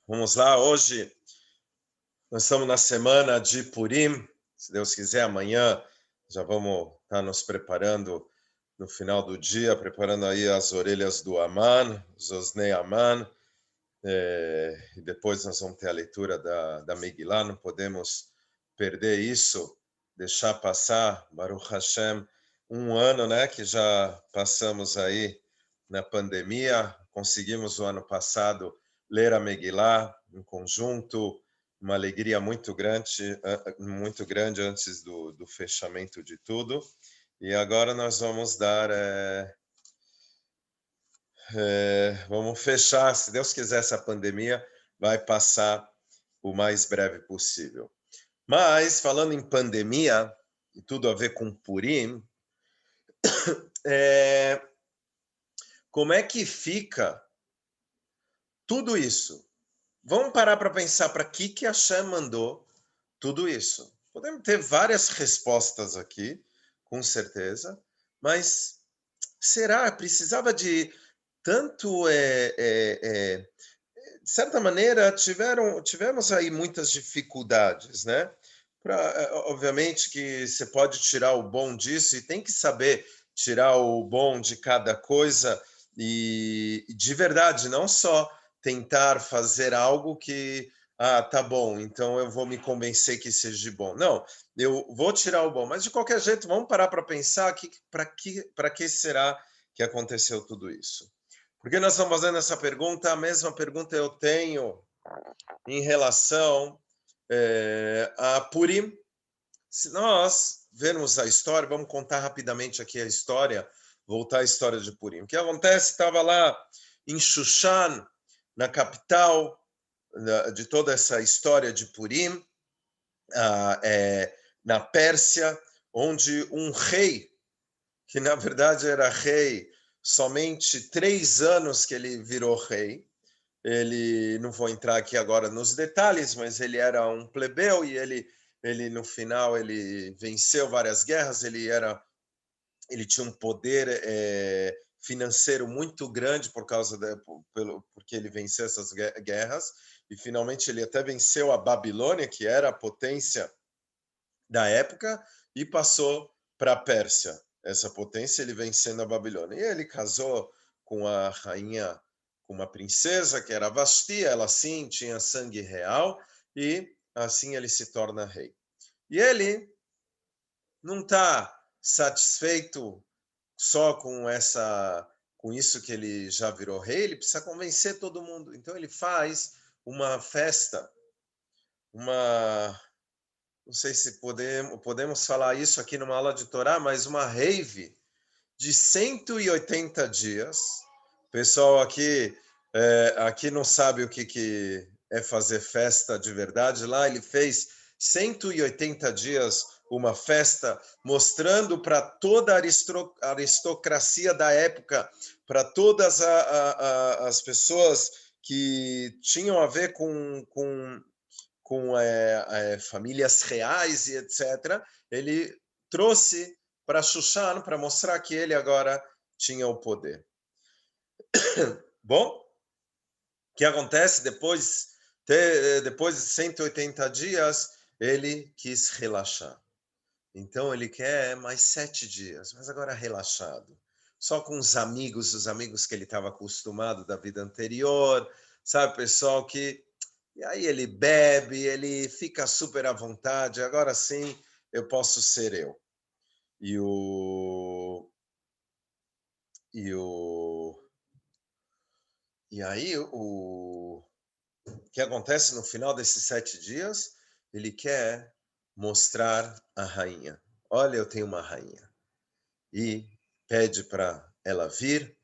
Vamos lá, hoje nós estamos na semana de Purim, se Deus quiser, amanhã já vamos estar nos preparando no final do dia, preparando aí as orelhas do Aman, Zosnei Aman, e depois nós vamos ter a leitura da Megillah, não podemos perder isso, deixar passar, Baruch Hashem, um ano, né, que já passamos aí na pandemia, conseguimos o ano passado ler a Megillah em conjunto, uma alegria muito grande antes do fechamento de tudo. E agora nós vamos vamos fechar, se Deus quiser, essa pandemia vai passar o mais breve possível. Mas, falando em pandemia, e tudo a ver com Purim, como é que fica tudo isso? Vamos parar para pensar para que Hashem mandou tudo isso. Podemos ter várias respostas aqui, com certeza, mas será? Precisava de tanto... de certa maneira, tivemos aí muitas dificuldades, né? Obviamente que você pode tirar o bom disso e tem que saber tirar o bom de cada coisa e de verdade, não só tentar fazer algo que, tá bom, então eu vou me convencer que seja bom. Não, eu vou tirar o bom, mas de qualquer jeito, vamos parar para pensar para que será que aconteceu tudo isso? Por que nós estamos fazendo essa pergunta? A mesma pergunta eu tenho em relação a Purim. Se nós vermos a história, vamos contar rapidamente aqui a história, voltar à história de Purim. O que acontece? Estava lá em Shushan, na capital de toda essa história de Purim, na Pérsia, onde um rei, que na verdade era rei somente 3 anos que ele virou rei. Ele, não vou entrar aqui agora nos detalhes, mas ele era um plebeu e ele no final ele venceu várias guerras. Ele tinha um poder financeiro muito grande porque ele venceu essas guerras e finalmente ele até venceu a Babilônia, que era a potência da época, e passou para a Pérsia. Essa potência, ele vencendo a Babilônia. E ele casou com a rainha, com uma princesa, que era Vasti, ela sim tinha sangue real, e assim ele se torna rei. E ele não está satisfeito só com isso que ele já virou rei, ele precisa convencer todo mundo. Então ele faz uma festa, não sei se podemos falar isso aqui numa aula de Torá, mas uma rave de 180 dias. O pessoal aqui não sabe o que é fazer festa de verdade. Lá ele fez 180 dias uma festa mostrando para toda a aristocracia da época, para todas as pessoas que tinham a ver com famílias reais e etc., ele trouxe para Shushan para mostrar que ele agora tinha o poder. Bom, o que acontece depois de 180 dias, ele quis relaxar. Então ele quer mais 7 dias, mas agora relaxado. Só com os amigos que ele estava acostumado da vida anterior, sabe, pessoal que... E aí ele bebe, ele fica super à vontade, agora sim eu posso ser eu. E aí o que acontece no final desses 7 dias? Ele quer mostrar a rainha. Olha, eu tenho uma rainha. E pede para ela vir,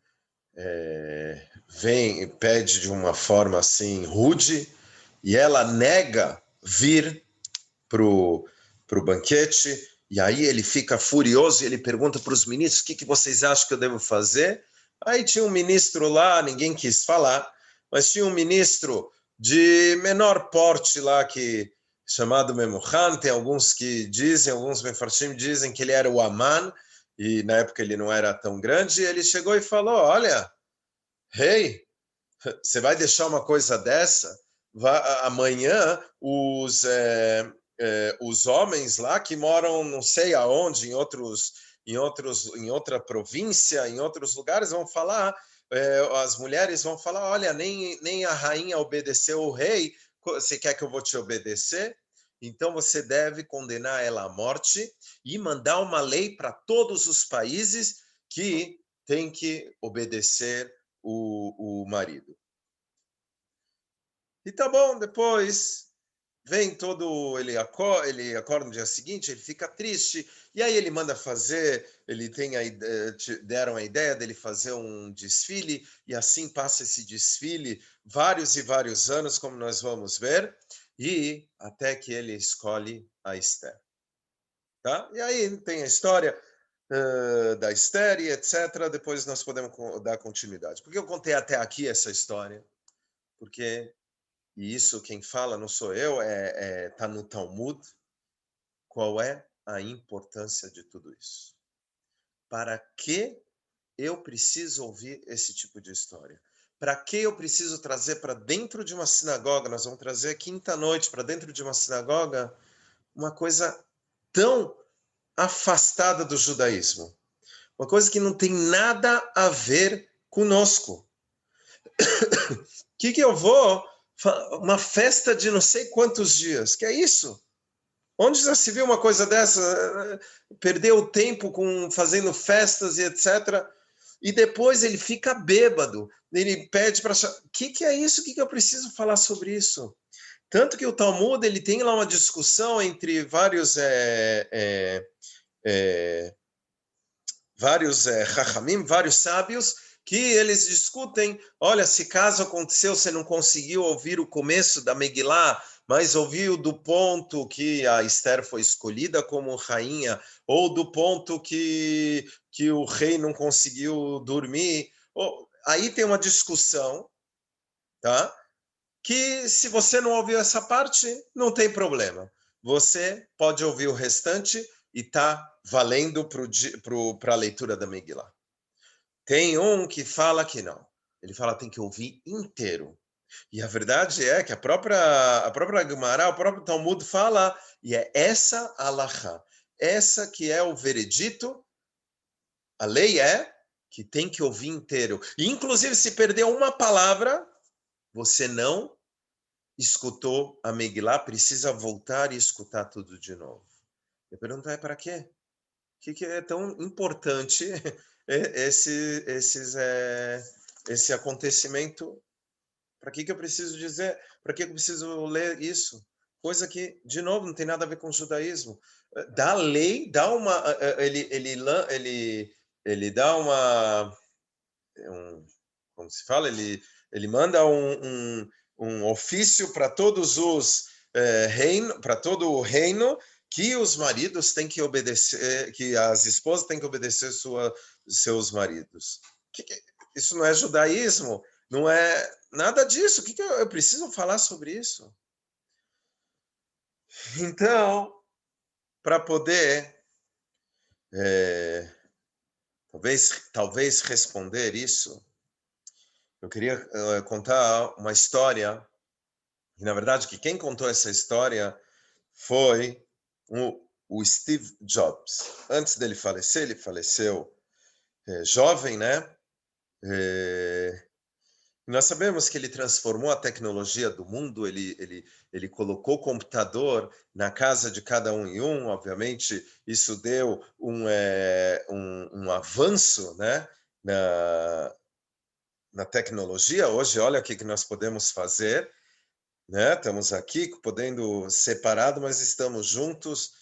pede de uma forma assim rude, e ela nega vir pro banquete, e aí ele fica furioso e ele pergunta para os ministros: o que vocês acham que eu devo fazer? Aí tinha um ministro lá, ninguém quis falar, mas tinha um ministro de menor porte lá, chamado Memuhan. Tem alguns mefarshim dizem que ele era o Aman, e na época ele não era tão grande, e ele chegou e falou: olha, rei, Você vai deixar uma coisa dessa? Amanhã, os homens lá que moram não sei aonde, em outra província, em outros lugares, vão falar, as mulheres vão falar, olha, nem a rainha obedeceu o rei, você quer que eu vou te obedecer? Então você deve condenar ela à morte e mandar uma lei para todos os países que tem que obedecer o marido. E tá bom, depois vem todo, ele acorda no dia seguinte, ele fica triste, e aí ele manda fazer, ele tem deram a ideia dele fazer um desfile, e assim passa esse desfile vários e vários anos, como nós vamos ver, e até que ele escolhe a Esther. Tá? E aí tem a história da Esther e etc. Depois nós podemos dar continuidade. Por que eu contei até aqui essa história? Porque, e isso quem fala não sou eu, tá no Talmud, qual é a importância de tudo isso? Para que eu preciso ouvir esse tipo de história? Para que eu preciso trazer para dentro de uma sinagoga, nós vamos trazer quinta-noite para dentro de uma sinagoga, uma coisa tão afastada do judaísmo? Uma coisa que não tem nada a ver conosco. Que eu vou? Uma festa de não sei quantos dias. Que é isso? Onde já se viu uma coisa dessa? Perder o tempo fazendo festas e etc. E depois ele fica bêbado. Ele pede para... Que é isso? Que eu preciso falar sobre isso? Tanto que o Talmud ele tem lá uma discussão entre vários Chachamim, vários sábios, que eles discutem, olha, se caso aconteceu, você não conseguiu ouvir o começo da Megillah, mas ouviu do ponto que a Esther foi escolhida como rainha, ou do ponto que o rei não conseguiu dormir. Aí tem uma discussão, tá? Que se você não ouviu essa parte, não tem problema. Você pode ouvir o restante e tá valendo para a leitura da Megillah. Tem um que fala que não. Ele fala que tem que ouvir inteiro. E a verdade é que a própria Gemara, o próprio Talmud fala, e é essa a halachá, essa que é o veredito, a lei é que tem que ouvir inteiro. E, inclusive, se perder uma palavra, você não escutou a Megillah, precisa voltar e escutar tudo de novo. Eu pergunto, para quê? O que é tão importante esse acontecimento? Para que eu preciso dizer? Para que eu preciso ler isso? Coisa que, de novo, não tem nada a ver com o judaísmo. Da lei, dá uma... Ele dá uma... como se fala? Ele manda um ofício para todos os para todo o reino, que os maridos têm que obedecer, que as esposas têm que obedecer seus maridos. Isso não é judaísmo? Não é nada disso. O que eu preciso falar sobre isso? Então, para poder talvez responder isso, eu queria contar uma história. E, na verdade, que quem contou essa história foi o Steve Jobs. Antes dele falecer, ele faleceu jovem, né? Nós sabemos que ele transformou a tecnologia do mundo, ele colocou o computador na casa de cada um e um, obviamente, isso deu um avanço, né, na tecnologia. Hoje, olha o que nós podemos fazer, né? Estamos aqui podendo separado, mas estamos juntos.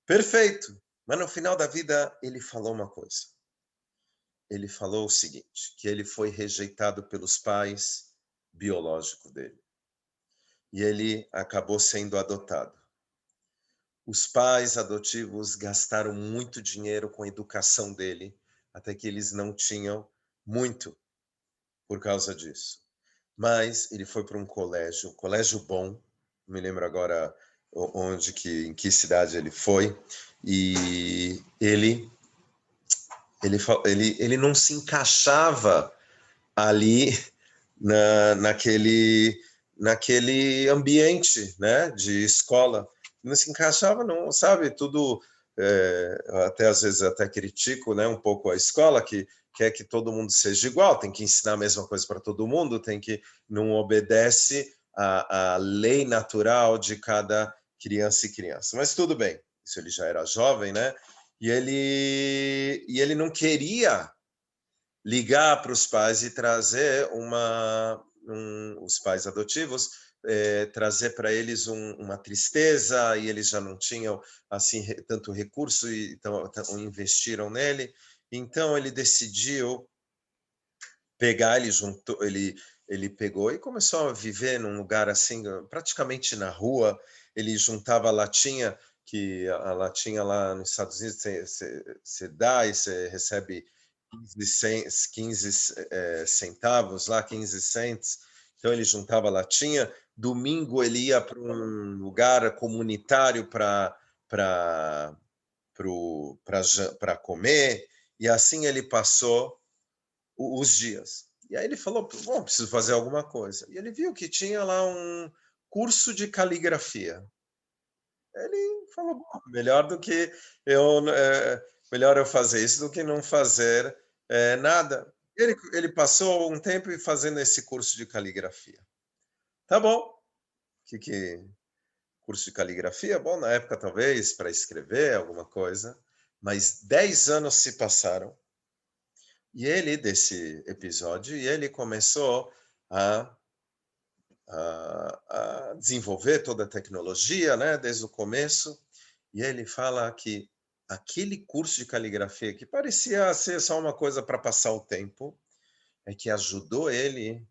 Perfeito. Mas no final da vida ele falou uma coisa. Ele falou o seguinte, que ele foi rejeitado pelos pais biológicos dele. E ele acabou sendo adotado. Os pais adotivos gastaram muito dinheiro com a educação dele, até que eles não tinham muito por causa disso. Mas ele foi para um colégio bom, não me lembro agora em que cidade ele foi, e ele não se encaixava ali naquele ambiente, né, de escola. Não se encaixava, não, sabe, tudo, até às vezes até critico, né, um pouco a escola, que quer que todo mundo seja igual, tem que ensinar a mesma coisa para todo mundo, tem que não obedece à lei natural de cada criança e criança. Mas tudo bem, isso ele já era jovem, né, e ele não queria ligar para os pais e trazer os pais adotivos, trazer para eles uma tristeza, e eles já não tinham assim tanto recurso e então investiram nele. Então ele decidiu pegar, ele pegou e começou a viver num lugar assim, praticamente na rua. Ele juntava latinha, que a latinha lá nos Estados Unidos você dá e você recebe 15 centavos lá, 15 cents. Então ele juntava latinha. Domingo ele ia para um lugar comunitário para comer, e assim ele passou os dias. E aí ele falou, bom, preciso fazer alguma coisa. E ele viu que tinha lá um curso de caligrafia. Ele falou, bom, melhor eu fazer isso do que não fazer nada. Ele passou um tempo fazendo esse curso de caligrafia. Tá bom. Que curso de caligrafia? Bom, na época talvez para escrever alguma coisa, mas 10 anos se passaram. E ele, desse episódio, ele começou a, a desenvolver toda a tecnologia, né, desde o começo. E ele fala que aquele curso de caligrafia, que parecia ser só uma coisa para passar o tempo, é que ajudou ele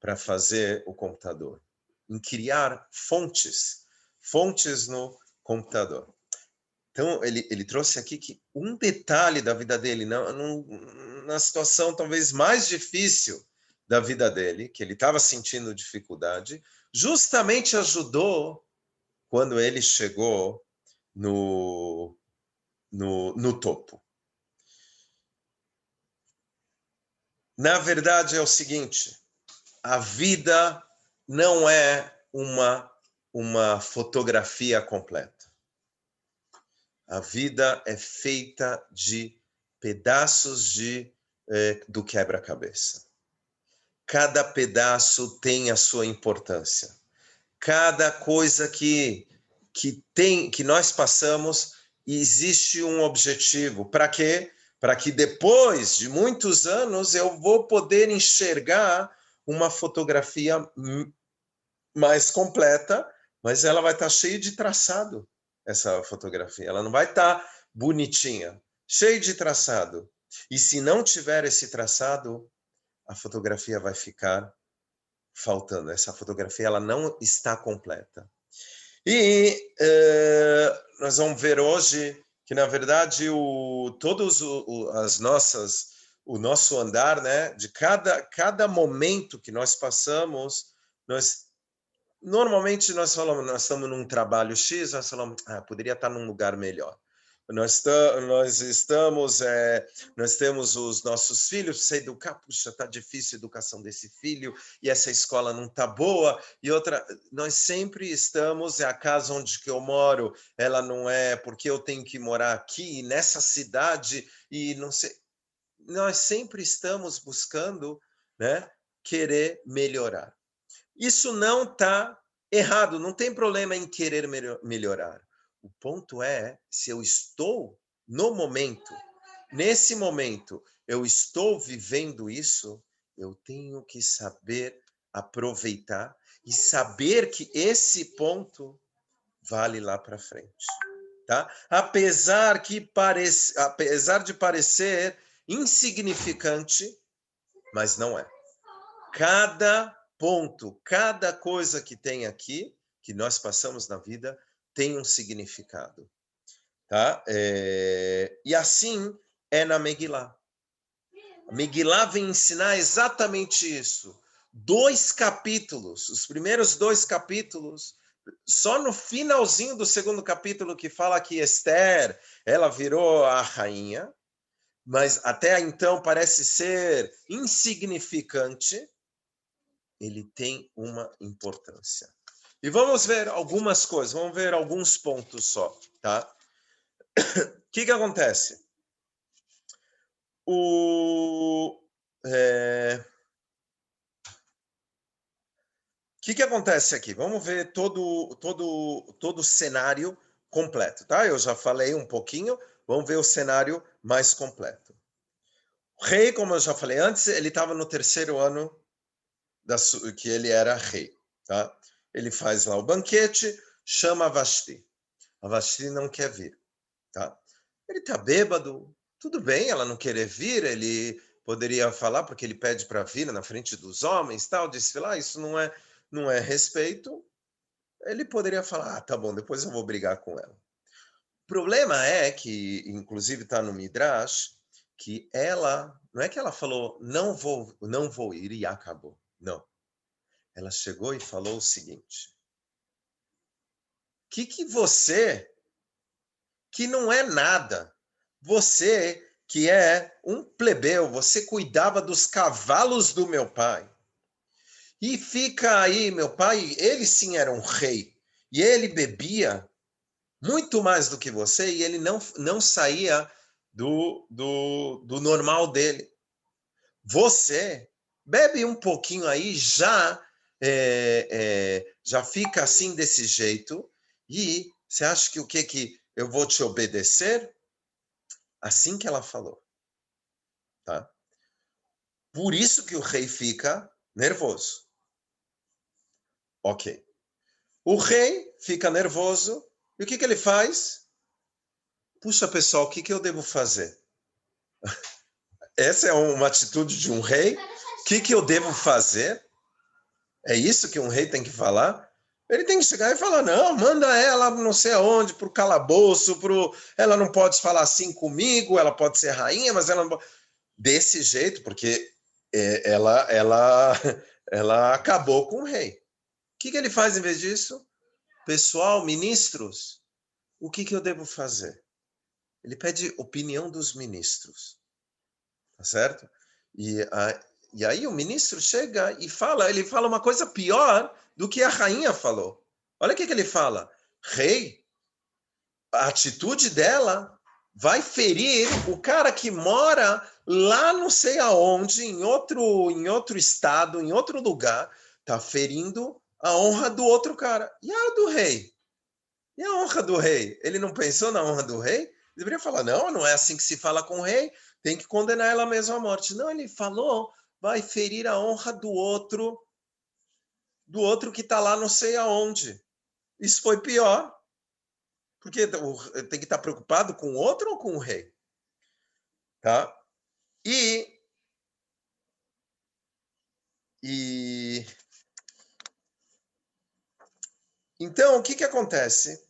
para fazer o computador, em criar fontes no computador. Então, ele trouxe aqui que um detalhe da vida dele, na situação talvez mais difícil da vida dele, que ele estava sentindo dificuldade, justamente ajudou quando ele chegou no topo. Na verdade, é o seguinte, a vida não é uma fotografia completa. A vida é feita de pedaços do quebra-cabeça. Cada pedaço tem a sua importância. Cada coisa que nós passamos, existe um objetivo. Para quê? Para que depois de muitos anos eu vou poder enxergar uma fotografia mais completa, mas ela vai estar cheia de traçado, essa fotografia. Ela não vai estar bonitinha, cheia de traçado. E se não tiver esse traçado, a fotografia vai ficar faltando. Essa fotografia ela não está completa. E nós vamos ver hoje que, na verdade, o nosso andar, né, de cada momento que nós passamos, normalmente nós falamos, nós estamos num trabalho X, nós falamos, poderia estar num lugar melhor. Nós temos os nossos filhos, precisa educar, puxa, está difícil a educação desse filho, e essa escola não está boa, e outra, nós sempre estamos, a casa onde que eu moro, ela não é, porque eu tenho que morar aqui, nessa cidade, e não sei, nós sempre estamos buscando, né, querer melhorar. Isso não está errado, não tem problema em querer melhorar. O ponto é se eu estou no momento, nesse momento, eu estou vivendo isso, eu tenho que saber aproveitar e saber que esse ponto vale lá para frente, tá? Apesar de parecer insignificante, mas não é. Cada ponto, cada coisa que tem aqui, que nós passamos na vida, tem um significado. Tá? E assim é na Megilá. A Megilá vem ensinar exatamente isso. 2 capítulos, os primeiros 2 capítulos, só no finalzinho do 2º capítulo que fala que Esther, ela virou a rainha. mas até então parece ser insignificante, ele tem uma importância. E vamos ver algumas coisas, vamos ver alguns pontos só, tá? O que acontece? O que acontece aqui? Vamos ver todo o cenário completo, tá? Eu já falei um pouquinho, vamos ver o cenário mais completo. O rei, como eu já falei antes, ele estava no terceiro ano que ele era rei, tá? Ele faz lá o banquete, chama a Vashti. A Vashti não quer vir, tá? Ele tá bêbado, tudo bem, ela não querer vir, ele poderia falar porque ele pede para vir na frente dos homens, tal, desfilar, isso não é respeito. Ele poderia falar, tá bom, depois eu vou brigar com ela. O problema é que, inclusive está no Midrash, que ela, não é que ela falou, não vou ir e acabou. Não. Ela chegou e falou o seguinte: que você, que não é nada, você que é um plebeu, você cuidava dos cavalos do meu pai, e fica aí, meu pai, ele sim era um rei, e ele bebia muito mais do que você, e ele não saía do normal dele. Você bebe um pouquinho aí, já fica assim desse jeito, e você acha que o que eu vou te obedecer? Assim que ela falou, tá? Por isso que o rei fica nervoso. Ok. O rei fica nervoso, e o que ele faz? Puxa, pessoal, o que eu devo fazer? Essa é uma atitude de um rei? O que eu devo fazer? É isso que um rei tem que falar? Ele tem que chegar e falar, não, manda ela não sei aonde, para o calabouço, ela não pode falar assim comigo, ela pode ser rainha, mas ela não pode... Desse jeito, porque ela, ela acabou com o rei. O que ele faz em vez disso? Pessoal, ministros, o que eu devo fazer? Ele pede opinião dos ministros, tá certo? E aí o ministro chega e ele fala uma coisa pior do que a rainha falou. Olha o que ele fala. Rei, a atitude dela vai ferir o cara que mora lá não sei aonde, em outro estado, em outro lugar, tá ferindo a honra do outro cara. E a do rei? E a honra do rei? Ele não pensou na honra do rei? Deveria falar, não é assim que se fala com o rei, tem que condenar ela mesmo à morte. Não, ele falou, vai ferir a honra do outro que está lá não sei aonde. Isso foi pior. Porque tem que estar preocupado com o outro ou com o rei? Tá? E então, o que acontece?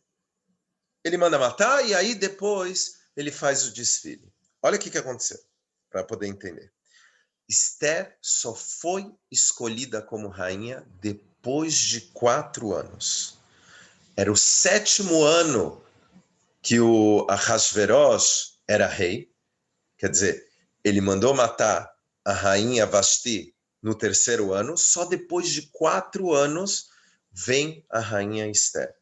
Ele manda matar e aí depois ele faz o desfile. Olha o que aconteceu, para poder entender. Esther só foi escolhida como rainha depois de 4 anos. Era o 7º ano que o Ahasverosh era rei. Quer dizer, ele mandou matar a rainha Vashti no 3º ano. Só depois de 4 anos vem a rainha Esther.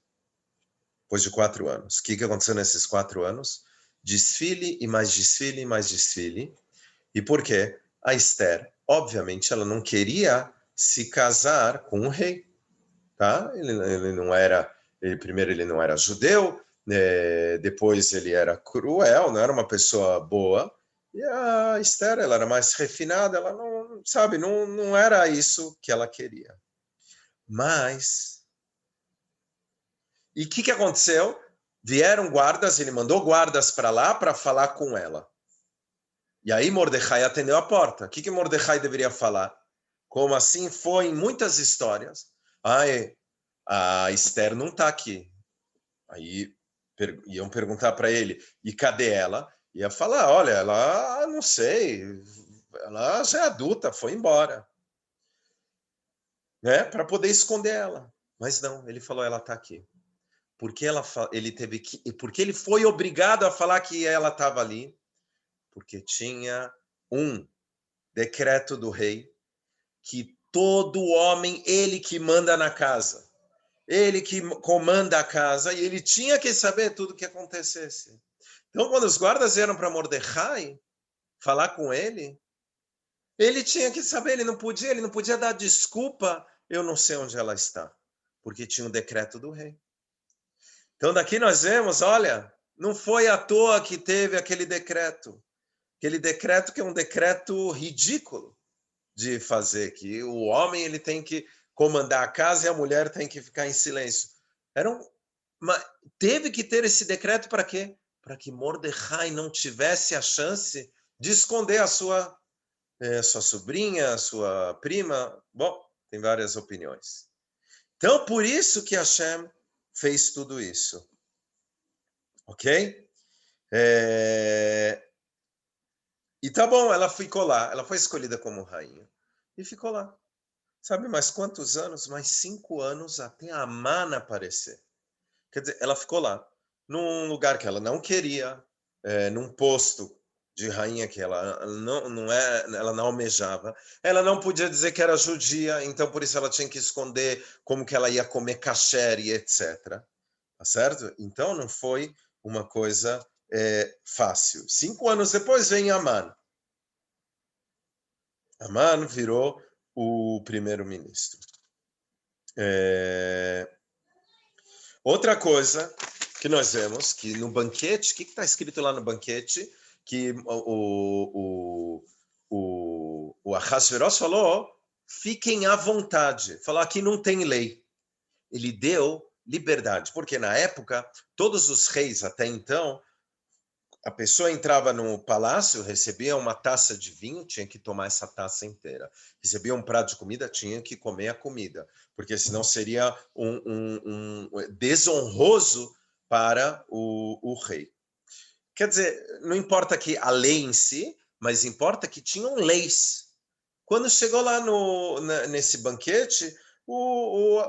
Depois de 4 anos. O que aconteceu nesses 4 anos? Desfile e mais desfile e mais desfile. E por quê? A Esther, obviamente, ela não queria se casar com o rei, tá? Ele não era, primeiro ele não era judeu, depois ele era cruel, não era uma pessoa boa. E a Esther, ela era mais refinada, ela não, sabe, não era isso que ela queria. Mas, e o que aconteceu? Vieram guardas, ele mandou guardas para lá para falar com ela. E aí Mordecai atendeu a porta. O que Mordecai deveria falar? Como assim foi em muitas histórias. A Esther não está aqui. Aí iam perguntar para ele, e cadê ela? Ia falar, olha, ela, não sei, ela já é adulta, foi embora. Né? Para poder esconder ela. Mas não, ele falou, ela está aqui. Porque ele foi obrigado a falar que ela estava ali, Porque tinha um decreto do rei que todo homem, ele que manda na casa. Ele que comanda a casa e ele tinha que saber tudo o que acontecesse. Então, quando os guardas vieram para Mordecai falar com ele tinha que saber, ele não podia dar desculpa, eu não sei onde ela está, porque tinha um decreto do rei. Então, daqui nós vemos, olha, não foi à toa que teve aquele decreto que é um decreto ridículo de fazer, que o homem ele tem que comandar a casa e a mulher tem que ficar em silêncio. Era um, teve que ter esse decreto para quê? Para que Mordecai não tivesse a chance de esconder a sua sobrinha, a sua prima. Bom, tem várias opiniões. Então, por isso que Hashem fez tudo isso. Ok? E tá bom, ela ficou lá. Ela foi escolhida como rainha. E ficou lá. Sabe mais quantos anos? Mais 5 anos até a Amana aparecer. Quer dizer, ela ficou lá, num lugar que ela não queria, num posto de rainha que ela não almejava. Ela não podia dizer que era judia, então por isso ela tinha que esconder como que ela ia comer kasher e etc. Tá certo? Então não foi uma coisa fácil. 5 anos depois vem Aman. Aman virou o primeiro-ministro. Outra coisa que nós vemos, que no banquete, o que está escrito lá no banquete? Que o Ahasverosh falou, fiquem à vontade. Falou, aqui não tem lei. Ele deu liberdade, porque na época, todos os reis até então, a pessoa entrava no palácio, recebia uma taça de vinho, tinha que tomar essa taça inteira. Recebia um prato de comida, tinha que comer a comida, porque senão seria um desonroso para o rei. Quer dizer, não importa que a lei em si, mas importa que tinham leis. Quando chegou lá nesse banquete, o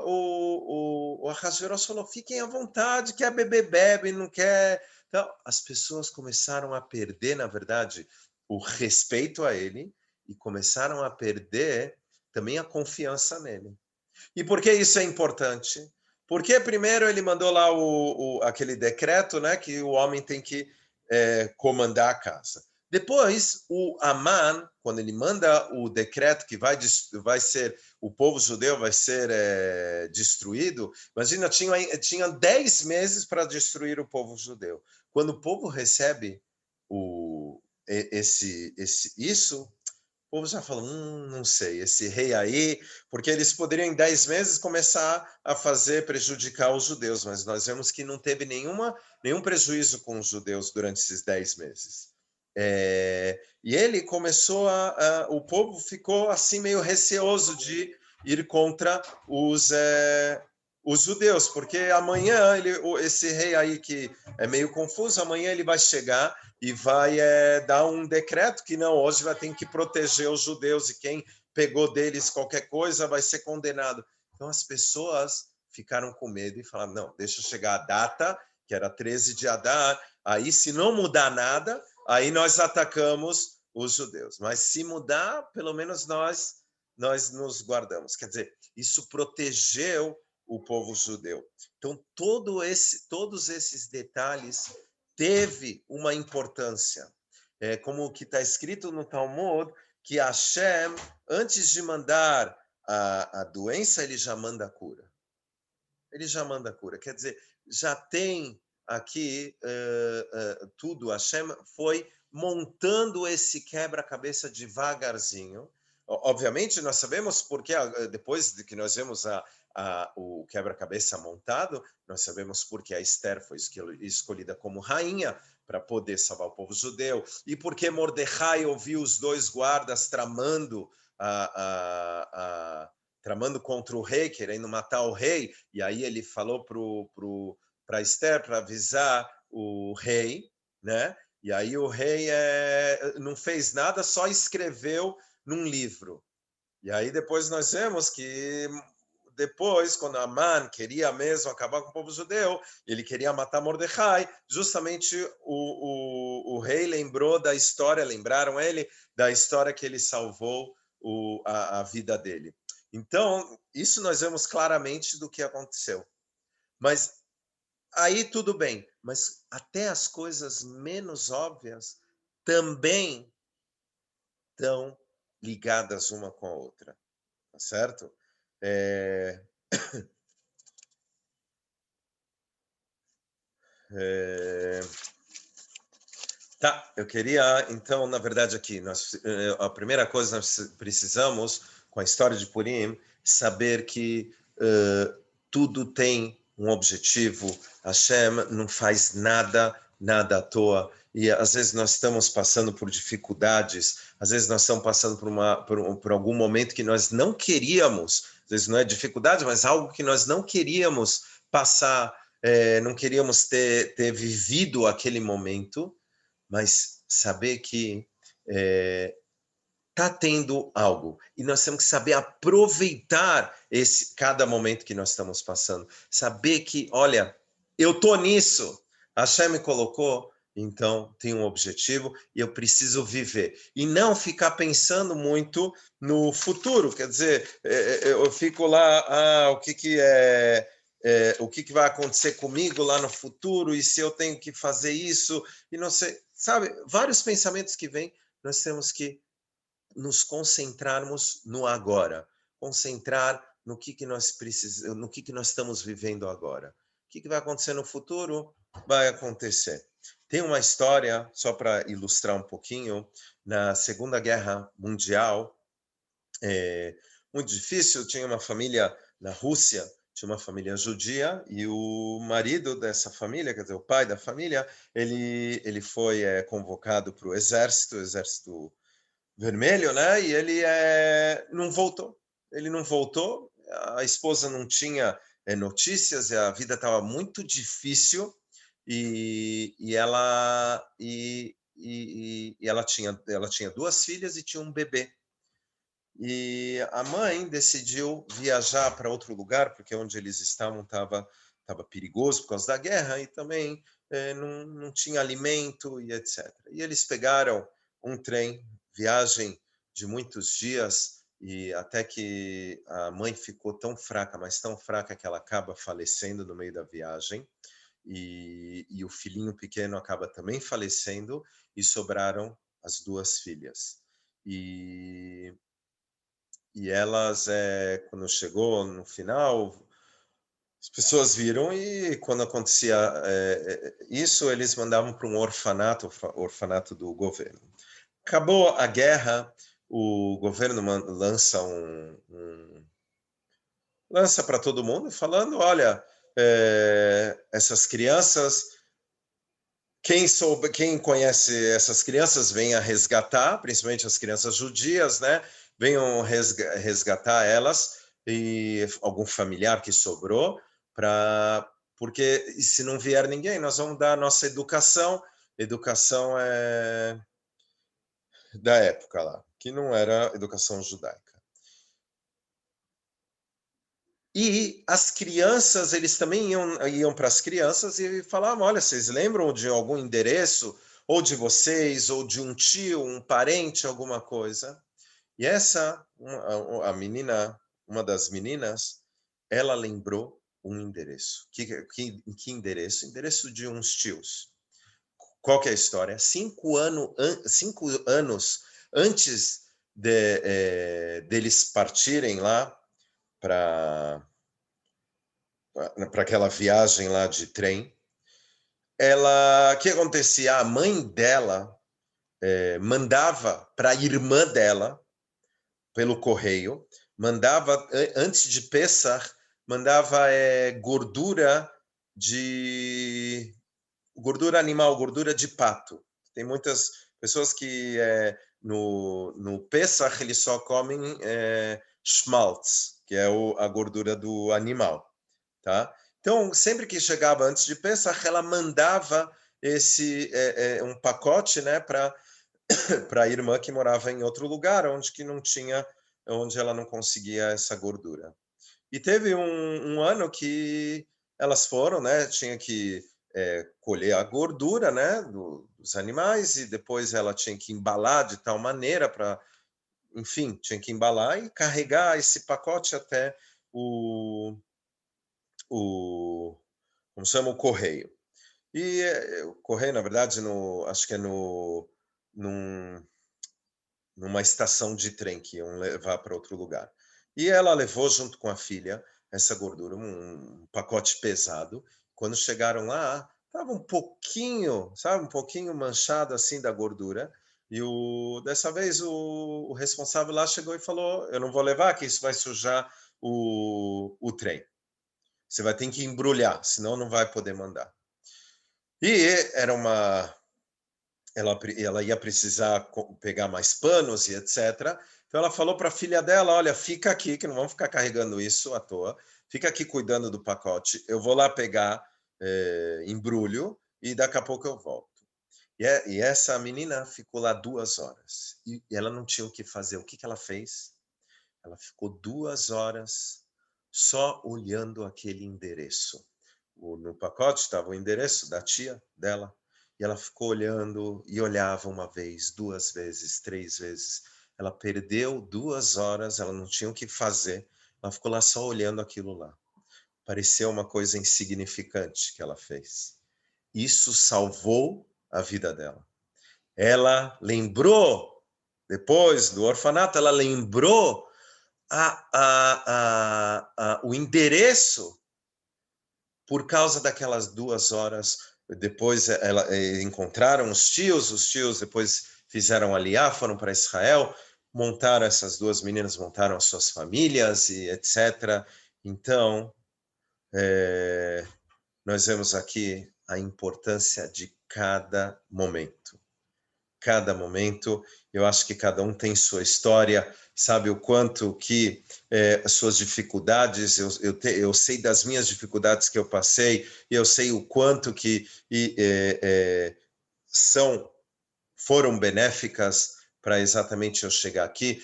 Ahasverosh falou, fiquem à vontade, quer beber, bebe, não quer... Então, as pessoas começaram a perder, na verdade, o respeito a ele e começaram a perder também a confiança nele. E por que isso é importante? Porque primeiro ele mandou lá aquele decreto, né, que o homem tem que comandar a casa. Depois, o Aman, quando ele manda o decreto que vai ser, o povo judeu vai ser destruído, imagina, tinha 10 meses para destruir o povo judeu. Quando o povo recebe isso, o povo já fala, não sei, esse rei aí, porque eles poderiam em 10 meses começar a prejudicar os judeus, mas nós vemos que não teve nenhum prejuízo com os judeus durante esses 10 meses. E ele começou o povo ficou assim meio receoso de ir contra os judeus, porque amanhã esse rei aí que é meio confuso, amanhã ele vai chegar e vai dar um decreto que não, hoje vai ter que proteger os judeus e quem pegou deles qualquer coisa vai ser condenado. Então as pessoas ficaram com medo e falaram, não, deixa chegar a data, que era 13 de Adar, aí se não mudar nada, aí nós atacamos os judeus. Mas se mudar, pelo menos nós nos guardamos. Quer dizer, isso protegeu o povo judeu. Então, todos esses detalhes teve uma importância. Como o que está escrito no Talmud, que Hashem, antes de mandar a doença, ele já manda a cura. Ele já manda a cura. Quer dizer, já tem aqui tudo. Hashem foi montando esse quebra-cabeça devagarzinho. Obviamente, nós sabemos porque depois de que nós vemos o quebra-cabeça montado, nós sabemos porque a Esther foi escolhida como rainha para poder salvar o povo judeu, e porque Mordecai ouviu os dois guardas tramando contra o rei, querendo matar o rei, e aí ele falou para Esther para avisar o rei, né? E aí o rei não fez nada, só escreveu num livro. E aí depois nós vemos que depois, quando Aman queria mesmo acabar com o povo judeu, ele queria matar Mordecai, justamente o rei lembrou da história, lembraram ele da história que ele salvou a vida dele. Então, isso nós vemos claramente do que aconteceu. Mas aí tudo bem, mas até as coisas menos óbvias também estão ligadas uma com a outra, tá certo? É, é, tá, eu queria, então, na verdade aqui, a primeira coisa nós precisamos, com a história de Purim, saber que tudo tem um objetivo. Hashem não faz nada à toa. E às vezes nós estamos passando por dificuldades, às vezes nós estamos passando por algum momento que nós não queríamos, às vezes não é dificuldade, mas algo que nós não queríamos passar, não queríamos ter vivido aquele momento, mas saber que está tendo algo e nós temos que saber aproveitar cada momento que nós estamos passando, saber que, olha, eu tô nisso, Hashem me colocou, então tem um objetivo e eu preciso viver e não ficar pensando muito no futuro, quer dizer, eu fico lá, o que vai acontecer comigo lá no futuro e se eu tenho que fazer isso e não sei, sabe, vários pensamentos que vêm, nós temos que nos concentrarmos no agora, concentrar no que nós precisamos, no que nós estamos vivendo agora. O que vai acontecer no futuro? Vai acontecer. Tem uma história, só para ilustrar um pouquinho, na Segunda Guerra Mundial, muito difícil, tinha uma família na Rússia, tinha uma família judia, e o marido dessa família, quer dizer, o pai da família, ele foi convocado para o exército vermelho, né? E ele não voltou. Ele não voltou. A esposa não tinha notícias. A vida estava muito difícil e ela tinha duas filhas e tinha um bebê. E a mãe decidiu viajar para outro lugar porque onde eles estavam estava perigoso por causa da guerra e também não tinha alimento e etc. E eles pegaram um trem, viagem de muitos dias, e até que a mãe ficou tão fraca, mas tão fraca que ela acaba falecendo no meio da viagem, e o filhinho pequeno acaba também falecendo, e sobraram as duas filhas. E elas, quando chegou no final, as pessoas viram e quando acontecia isso, eles mandavam para um orfanato do governo. Acabou a guerra, o governo lança para todo mundo, falando, olha, essas crianças, quem conhece essas crianças, venha resgatar, principalmente as crianças judias, né? Venham resgatar elas e algum familiar que sobrou, porque se não vier ninguém, nós vamos dar a nossa educação da época lá, que não era educação judaica. E as crianças, eles também iam para as crianças e falavam, olha, vocês lembram de algum endereço, ou de vocês, ou de um tio, um parente, alguma coisa? E a menina, uma das meninas, ela lembrou um endereço. Que endereço? Endereço de uns tios. Qual que é a história? 5 anos antes deles partirem lá para aquela viagem lá de trem, o que acontecia? A mãe dela mandava para a irmã dela, pelo correio, mandava, antes de Pessah, mandava gordura animal, gordura de pato. Tem muitas pessoas que no Pessah eles só comem schmaltz, que é a gordura do animal, tá? Então, sempre que chegava antes de Pessah, ela mandava um pacote, né, para a irmã que morava em outro lugar, onde ela não conseguia essa gordura. E teve um ano que elas foram, né? Tinha que colher a gordura, né? Dos animais e depois ela tinha que embalar de tal maneira para, enfim, tinha que embalar e carregar esse pacote até como se chama, o correio. E o correio, na verdade, acho que é numa estação de trem que iam levar para outro lugar. E ela levou junto com a filha essa gordura, um pacote pesado. Quando chegaram lá, estava um pouquinho, sabe, um pouquinho manchado assim da gordura. E dessa vez o responsável lá chegou e falou: eu não vou levar, que isso vai sujar o trem. Você vai ter que embrulhar, senão não vai poder mandar. E era ela ia precisar pegar mais panos e etc. Então ela falou para a filha dela: olha, fica aqui, que não vamos ficar carregando isso à toa, fica aqui cuidando do pacote, eu vou lá pegar embrulho e daqui a pouco eu volto. E essa menina ficou lá 2 horas e ela não tinha o que fazer. O que ela fez? Ela ficou 2 horas só olhando aquele endereço. No pacote estava o endereço da tia dela. E ela ficou olhando e olhava uma vez, 2 vezes, 3 vezes. Ela perdeu 2 horas, ela não tinha o que fazer. Ela ficou lá só olhando aquilo lá. Pareceu uma coisa insignificante que ela fez. Isso salvou a vida dela. Ela lembrou, depois do orfanato, ela lembrou o endereço por causa daquelas 2 horas. Depois encontraram os tios depois fizeram aliar, foram para Israel, montaram essas 2 meninas, montaram as suas famílias e etc. Então, nós vemos aqui a importância de cada momento. Cada momento, eu acho que cada um tem sua história, sabe o quanto que as suas dificuldades, eu sei das minhas dificuldades que eu passei, e eu sei o quanto que foram benéficas para exatamente eu chegar aqui.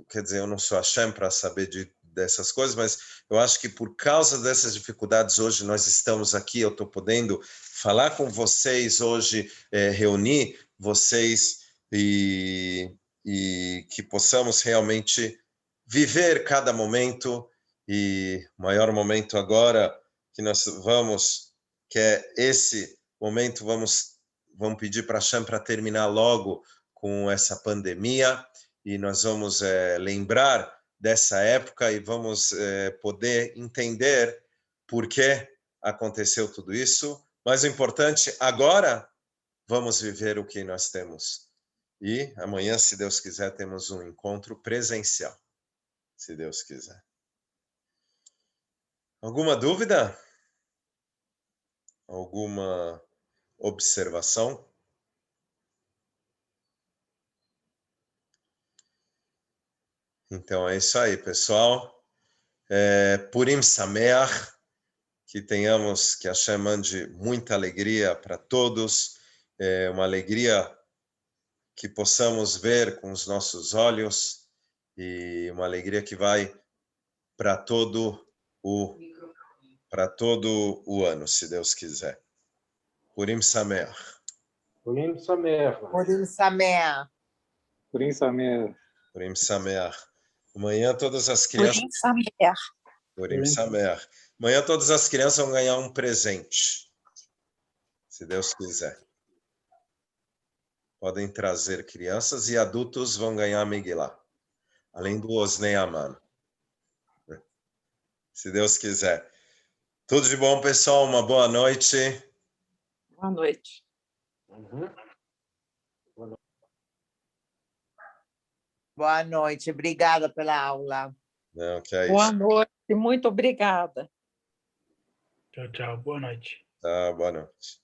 Quer dizer, eu não sou Hashem para saber dessas coisas, mas eu acho que por causa dessas dificuldades hoje nós estamos aqui, eu estou podendo falar com vocês hoje, reunir vocês e que possamos realmente viver cada momento, e o maior momento agora que nós que é esse momento, vamos pedir para Hashem para terminar logo com essa pandemia, e nós vamos lembrar dessa época e vamos poder entender por que aconteceu tudo isso. Mas o importante, agora, vamos viver o que nós temos. E amanhã, se Deus quiser, temos um encontro presencial, se Deus quiser. Alguma dúvida? Alguma observação? Então é isso aí, pessoal. Purim Sameach, que tenhamos, que Hashem mande muita alegria para todos, uma alegria que possamos ver com os nossos olhos e uma alegria que vai para todo o ano, se Deus quiser. Purim Sameach. Purim Sameach. Purim Sameach. Purim Sameach. Purim Sameach. Amanhã todas as crianças... Purim Sameach. Purim Sameach. Amanhã todas as crianças vão ganhar um presente, se Deus quiser. Podem trazer crianças e adultos vão ganhar Megillah, além do Osnei Aman. Se Deus quiser. Tudo de bom, pessoal. Uma boa noite. Boa noite. Boa noite. Obrigada pela aula. Não, que é Boa isso. noite, muito obrigada. Tchau, tchau. Boa noite. Tá, boa noite.